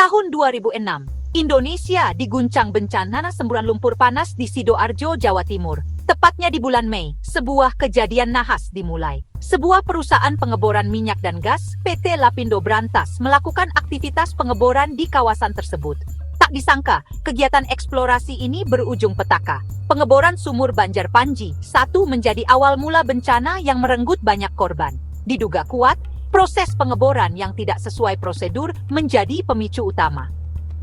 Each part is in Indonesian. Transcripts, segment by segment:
Tahun 2006, Indonesia diguncang bencana semburan lumpur panas di Sidoarjo, Jawa Timur. Tepatnya di bulan Mei, sebuah kejadian nahas dimulai. Sebuah perusahaan pengeboran minyak dan gas, PT Lapindo Brantas, melakukan aktivitas pengeboran di kawasan tersebut. Tak disangka, kegiatan eksplorasi ini berujung petaka. Pengeboran sumur Banjar Panji 1 menjadi awal mula bencana yang merenggut banyak korban. Diduga kuat, proses pengeboran yang tidak sesuai prosedur menjadi pemicu utama.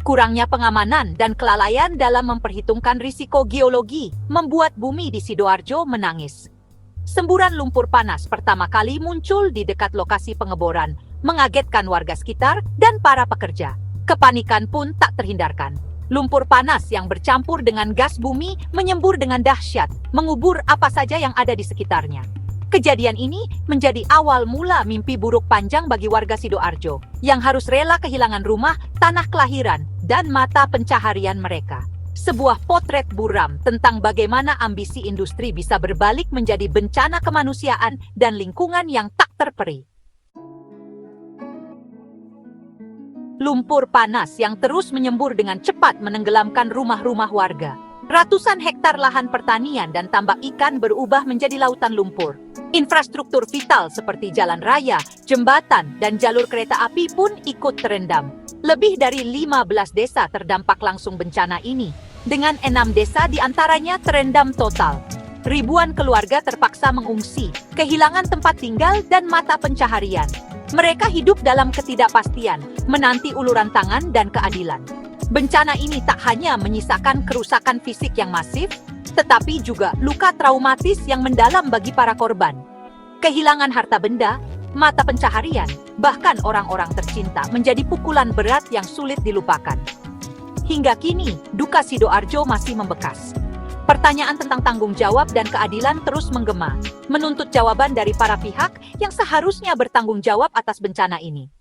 Kurangnya pengamanan dan kelalaian dalam memperhitungkan risiko geologi membuat bumi di Sidoarjo menangis. Semburan lumpur panas pertama kali muncul di dekat lokasi pengeboran, mengagetkan warga sekitar dan para pekerja. Kepanikan pun tak terhindarkan. Lumpur panas yang bercampur dengan gas bumi menyembur dengan dahsyat, mengubur apa saja yang ada di sekitarnya. Kejadian ini menjadi awal mula mimpi buruk panjang bagi warga Sidoarjo, yang harus rela kehilangan rumah, tanah kelahiran, dan mata pencaharian mereka. Sebuah potret buram tentang bagaimana ambisi industri bisa berbalik menjadi bencana kemanusiaan dan lingkungan yang tak terperi. Lumpur panas yang terus menyembur dengan cepat menenggelamkan rumah-rumah warga. Ratusan hektar lahan pertanian dan tambak ikan berubah menjadi lautan lumpur. Infrastruktur vital seperti jalan raya, jembatan, dan jalur kereta api pun ikut terendam. Lebih dari 15 desa terdampak langsung bencana ini, dengan 6 desa diantaranya terendam total. Ribuan keluarga terpaksa mengungsi, kehilangan tempat tinggal dan mata pencaharian. Mereka hidup dalam ketidakpastian, menanti uluran tangan dan keadilan. Bencana ini tak hanya menyisakan kerusakan fisik yang masif, tetapi juga luka traumatis yang mendalam bagi para korban. Kehilangan harta benda, mata pencaharian, bahkan orang-orang tercinta menjadi pukulan berat yang sulit dilupakan. Hingga kini, duka Sidoarjo masih membekas. Pertanyaan tentang tanggung jawab dan keadilan terus menggema, menuntut jawaban dari para pihak yang seharusnya bertanggung jawab atas bencana ini.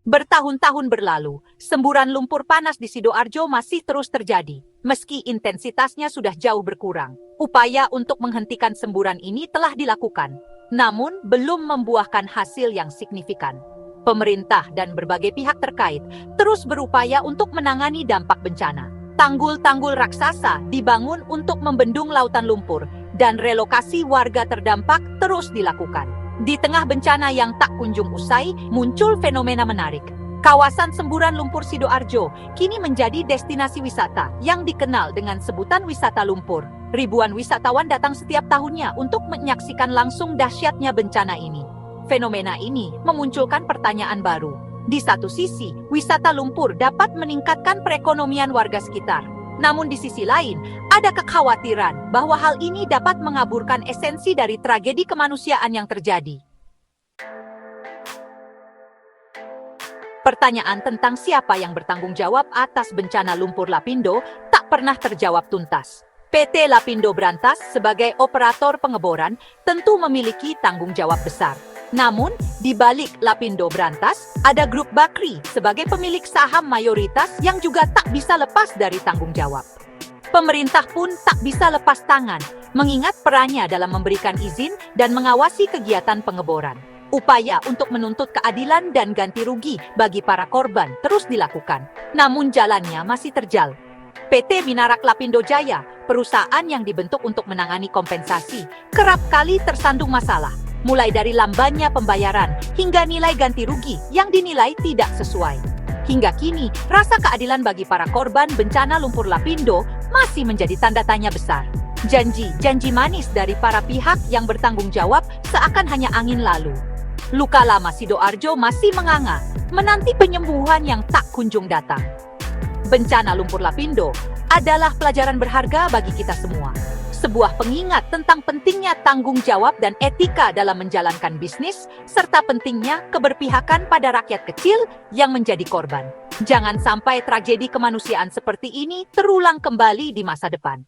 Bertahun-tahun berlalu, semburan lumpur panas di Sidoarjo masih terus terjadi. Meski intensitasnya sudah jauh berkurang, upaya untuk menghentikan semburan ini telah dilakukan, namun belum membuahkan hasil yang signifikan. Pemerintah dan berbagai pihak terkait terus berupaya untuk menangani dampak bencana. Tanggul-tanggul raksasa dibangun untuk membendung lautan lumpur, dan relokasi warga terdampak terus dilakukan. Di tengah bencana yang tak kunjung usai, muncul fenomena menarik. Kawasan semburan lumpur Sidoarjo kini menjadi destinasi wisata yang dikenal dengan sebutan wisata lumpur. Ribuan wisatawan datang setiap tahunnya untuk menyaksikan langsung dahsyatnya bencana ini. Fenomena ini memunculkan pertanyaan baru. Di satu sisi, wisata lumpur dapat meningkatkan perekonomian warga sekitar. Namun di sisi lain, ada kekhawatiran bahwa hal ini dapat mengaburkan esensi dari tragedi kemanusiaan yang terjadi. Pertanyaan tentang siapa yang bertanggung jawab atas bencana lumpur Lapindo tak pernah terjawab tuntas. PT Lapindo Brantas sebagai operator pengeboran tentu memiliki tanggung jawab besar. Namun, di balik Lapindo Brantas, ada grup Bakri sebagai pemilik saham mayoritas yang juga tak bisa lepas dari tanggung jawab. Pemerintah pun tak bisa lepas tangan, mengingat perannya dalam memberikan izin dan mengawasi kegiatan pengeboran. Upaya untuk menuntut keadilan dan ganti rugi bagi para korban terus dilakukan, namun jalannya masih terjal. PT Minarak Lapindo Jaya, perusahaan yang dibentuk untuk menangani kompensasi, kerap kali tersandung masalah. Mulai dari lambannya pembayaran hingga nilai ganti rugi yang dinilai tidak sesuai. Hingga kini, rasa keadilan bagi para korban bencana lumpur Lapindo masih menjadi tanda tanya besar. Janji manis dari para pihak yang bertanggung jawab seakan hanya angin lalu. Luka lama Sidoarjo masih menganga, menanti penyembuhan yang tak kunjung datang. Bencana lumpur Lapindo adalah pelajaran berharga bagi kita semua. Sebuah pengingat tentang pentingnya tanggung jawab dan etika dalam menjalankan bisnis, serta pentingnya keberpihakan pada rakyat kecil yang menjadi korban. Jangan sampai tragedi kemanusiaan seperti ini terulang kembali di masa depan.